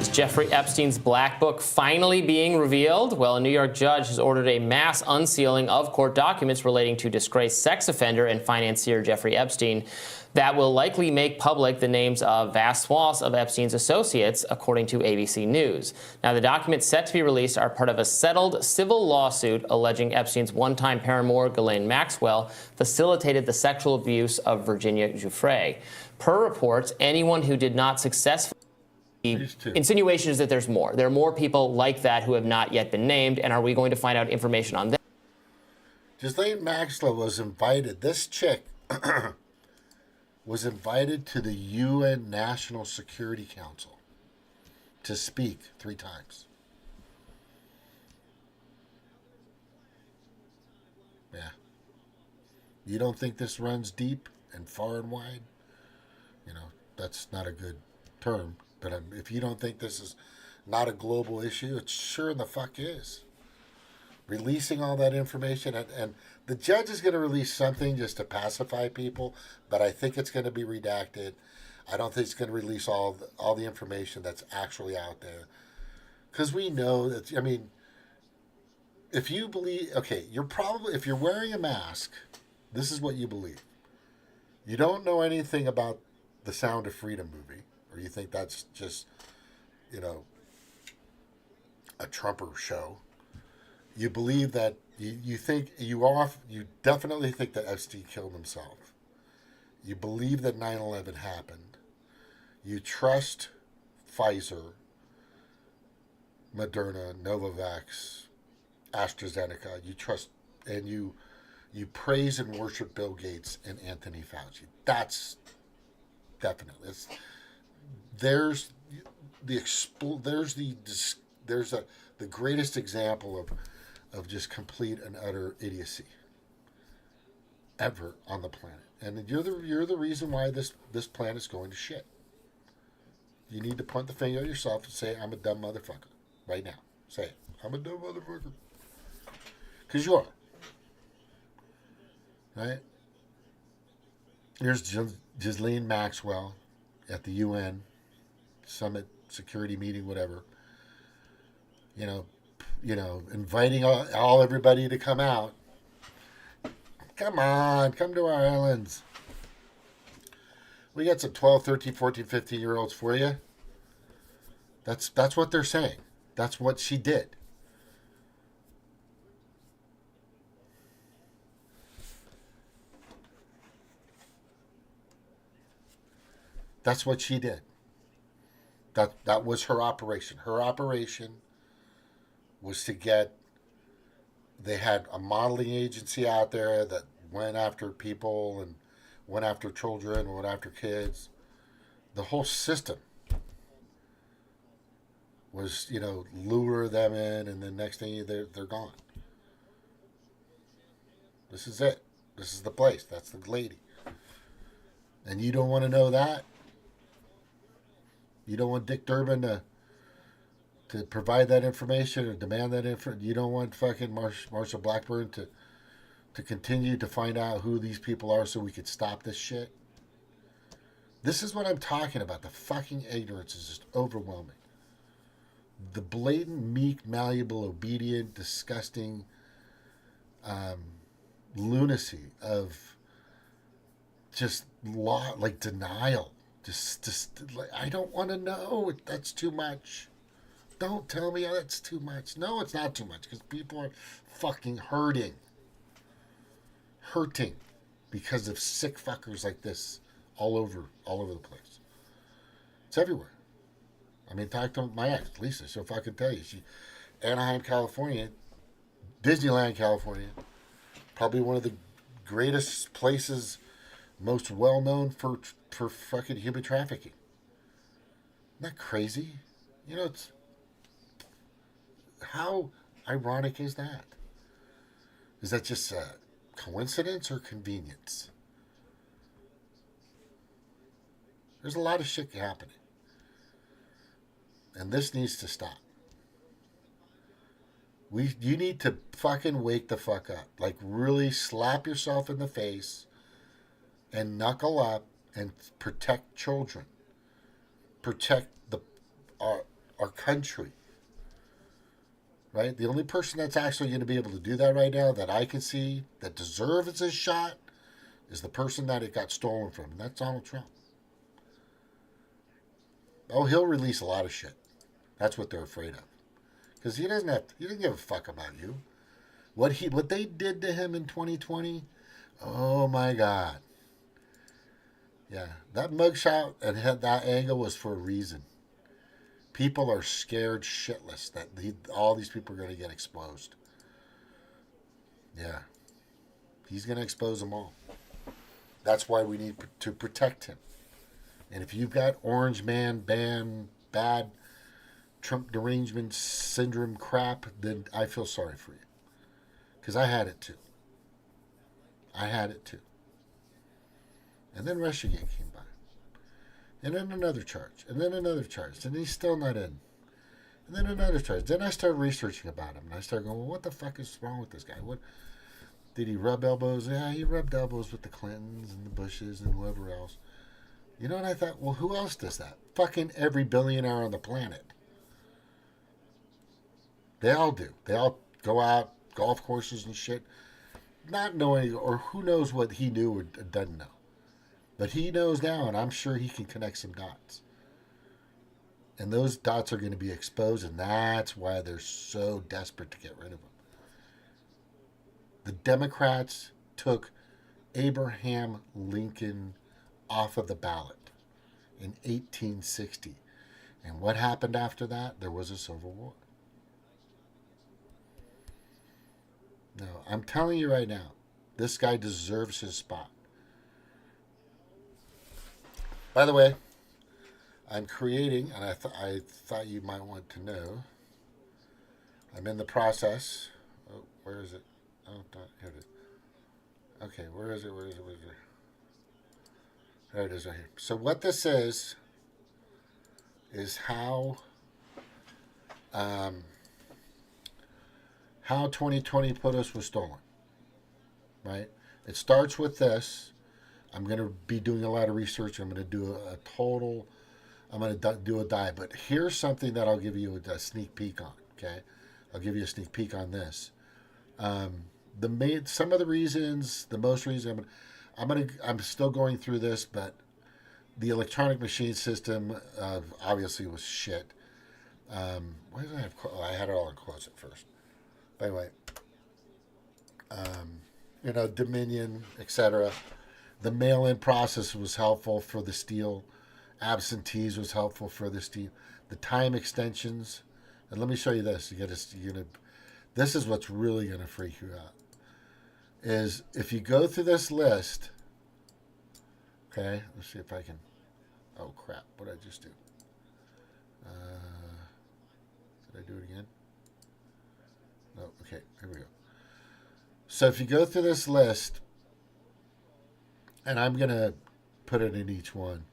Is Jeffrey Epstein's black book finally being revealed? Well, a New York judge has ordered a mass unsealing of court documents relating to disgraced sex offender and financier Jeffrey Epstein. That will likely make public the names of vast swaths of Epstein's associates, according to ABC News. Now, the documents set to be released are part of a settled civil lawsuit alleging Epstein's one-time paramour, Ghislaine Maxwell, facilitated the sexual abuse of Virginia Giuffre. Per reports, anyone who did not successfully... The insinuation is that there's more. There are more people like that who have not yet been named, and are we going to find out information on them? Ghislaine Maxwell was invited. This chick was invited to the UN National Security Council to speak 3 times. Yeah. You don't think this runs deep and far and wide? That's not a good term. But if you don't think this is not a global issue, it sure in the fuck is. Releasing all that information, and the judge is going to release something just to pacify people, but I think it's going to be redacted. I don't think it's going to release all the information that's actually out there. Because we know that, if you believe, okay, if you're wearing a mask, this is what you believe. You don't know anything about the Sound of Freedom movie, or you think that's just, a Trumper show. You believe that you definitely think that Epstein killed himself. You believe that 9/11 happened. You trust Pfizer, Moderna, Novavax, AstraZeneca. You trust and you praise and worship Bill Gates and Anthony Fauci. That's definitely. There's the greatest example of just complete and utter idiocy ever on the planet. And you're the reason why this planet is going to shit. You need to point the finger at yourself and say, I'm a dumb motherfucker. Right now. Say it. I'm a dumb motherfucker. Because you are. Right? Here's Ghislaine Maxwell at the UN summit, security meeting, whatever. You know, inviting all everybody to come out. Come on, come to our islands. We got some 12, 13, 14, 15-year-olds for you. That's what they're saying. That's what she did. That's what she did. That was her operation. Her operation was to get. They had a modeling agency out there that went after people and went after children, went after kids. The whole system was, lure them in, and then next thing they're gone. This is it. This is the place. That's the lady. And you don't want to know that. You don't want Dick Durbin to provide that information or demand that information. You don't want fucking Marsha Blackburn to continue to find out who these people are so we could stop this shit. This is what I'm talking about. The fucking ignorance is just overwhelming. The blatant, meek, malleable, obedient, disgusting lunacy of just denial. Just like, I don't want to know. That's too much. Don't tell me that's too much. No, it's not too much because people are fucking hurting because of sick fuckers like this all over the place. It's everywhere. I mean, talk to my ex, Lisa. She'll fucking tell you. Anaheim, California, Disneyland, California, probably one of the greatest places, most well known for fucking human trafficking. Isn't that crazy? It's how ironic is that? Is that just a coincidence or convenience? There's a lot of shit happening. And this needs to stop. You need to fucking wake the fuck up. Like, really slap yourself in the face and knuckle up and protect children. Protect our country. Right? The only person that's actually going to be able to do that right now that I can see that deserves a shot is the person that it got stolen from. And that's Donald Trump. Oh, he'll release a lot of shit. That's what they're afraid of. Because he doesn't give a fuck about you. What they did to him in 2020, oh my God. Yeah, that mugshot and that angle was for a reason. People are scared shitless that all these people are going to get exposed. Yeah. He's going to expose them all. That's why we need to protect him. And if you've got orange man, bad Trump derangement syndrome crap, then I feel sorry for you. Because I had it too. And then Russiagate came by. And then another charge. And then another charge. And he's still not in. And then another charge. Then I started researching about him. And I started going, well, what the fuck is wrong with this guy? What did he rub elbows? Yeah, he rubbed elbows with the Clintons and the Bushes and whoever else. And I thought, well, who else does that? Fucking every billionaire on the planet. They all do. They all go out, golf courses and shit, not knowing, or who knows what he knew or doesn't know. But he knows now, and I'm sure he can connect some dots. And those dots are going to be exposed, and that's why they're so desperate to get rid of him. The Democrats took Abraham Lincoln off of the ballot in 1860. And what happened after that? There was a civil war. No, I'm telling you right now, this guy deserves his spot. By the way, I'm creating, and I thought you might want to know, I'm in the process. Oh, where is it? Oh, here it is. Okay, where is it? There it is right here. So what this is how how 2020 POTUS was stolen, right? It starts with this. I'm going to be doing a lot of research. I'm going to do I'm going to do a dive. But here's something that I'll give you a sneak peek on, okay? I'll give you a sneak peek on this. Some of the reasons, the most reason, I'm still going through this, but the electronic machine system obviously was shit. Why did I have? I had it all in quotes at first. But anyway, Dominion, etc. The mail-in process was helpful for the steel. Absentees was helpful for the steel. The time extensions, and let me show you this. This is what's really gonna freak you out. Is if you go through this list. Okay, let's see if I can. Oh crap! What did I just do? Did I do it again? No. Okay, here we go. So if you go through this list, and I'm gonna put it in each one.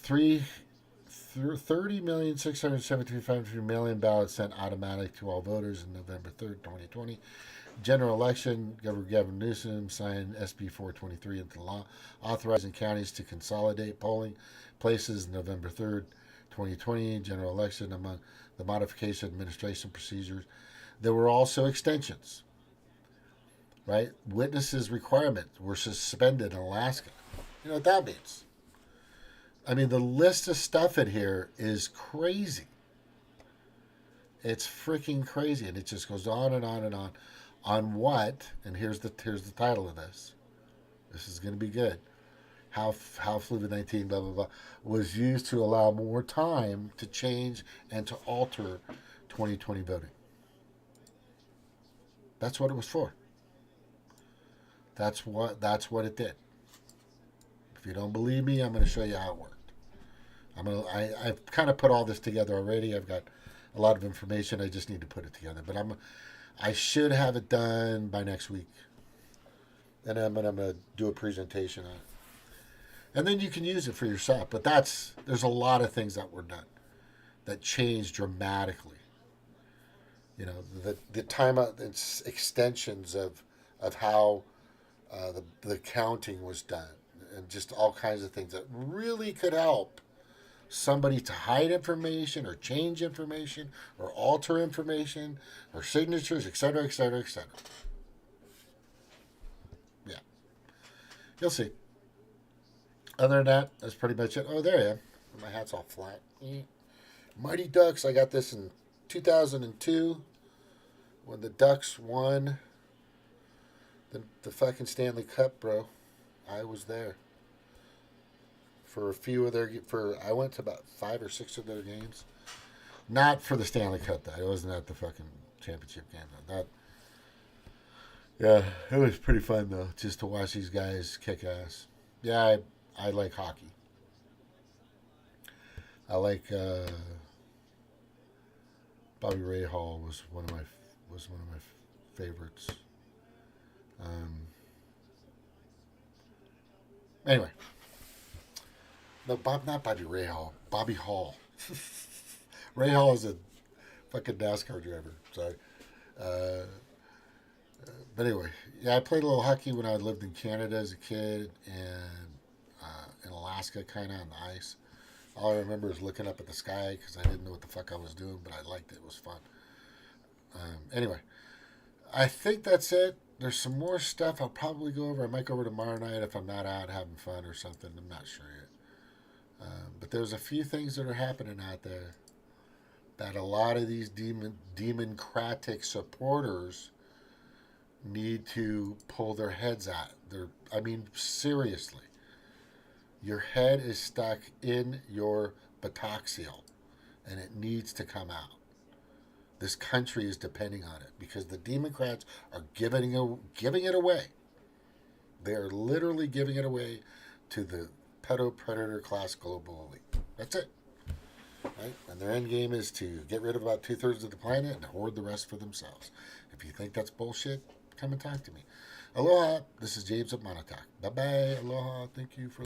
30,673,500 mail-in ballots sent automatic to all voters on November 3rd, 2020. General election, Governor Gavin Newsom signed SB 423 into law, authorizing counties to consolidate polling places November 3rd, 2020. General election, among the modification of administration procedures. There were also extensions, right? Witnesses requirements were suspended in Alaska. You know what that means? I mean, the list of stuff in here is crazy. It's freaking crazy, and it just goes on and on and on. On what? And here's the title of this. This is going to be good. How COVID-19 blah blah blah was used to allow more time to change and to alter 2020 voting. That's what it was for. That's what it did. If you don't believe me, I'm going to show you how it worked. I've kind of put all this together already. I've got a lot of information. I just need to put it together. But I should have it done by next week. And I'm going to do a presentation on it. And then you can use it for yourself. But there's a lot of things that were done that changed dramatically. You know, the time extensions of how the counting was done, and just all kinds of things that really could help somebody to hide information or change information or alter information or signatures, etc., etc., etc. Yeah. You'll see. Other than that, that's pretty much it. Oh, there I am. My hat's all flat. Mighty Ducks, I got this in 2002 when the Ducks won the fucking Stanley Cup, bro. I was there for a few of I went to about 5 or 6 of their games. Not for the Stanley Cup, though. I wasn't at the fucking championship game, though. Yeah, it was pretty fun, though, just to watch these guys kick ass. Yeah, I like hockey. I like Bobby Rahal was one of my favorites. Anyway, no, not Bobby Rahal, Bobby Hall. Rahal is a fucking NASCAR driver. Sorry. But anyway, yeah, I played a little hockey when I lived in Canada as a kid, and in Alaska, kind of on the ice. All I remember is looking up at the sky because I didn't know what the fuck I was doing, but I liked it. It was fun. Anyway, I think that's it. There's some more stuff I'll probably go over. I might go over tomorrow night if I'm not out having fun or something. I'm not sure yet. But there's a few things that are happening out there that a lot of these democratic supporters need to pull their heads out. Seriously. Your head is stuck in your buttocksial, and it needs to come out. This country is depending on it because the Democrats are giving it away. They are literally giving it away to the pedo-predator class global elite. That's it. Right? And their end game is to get rid of about 2/3 of the planet and hoard the rest for themselves. If you think that's bullshit, come and talk to me. Aloha. This is James at Montauk. Bye-bye. Aloha. Thank you for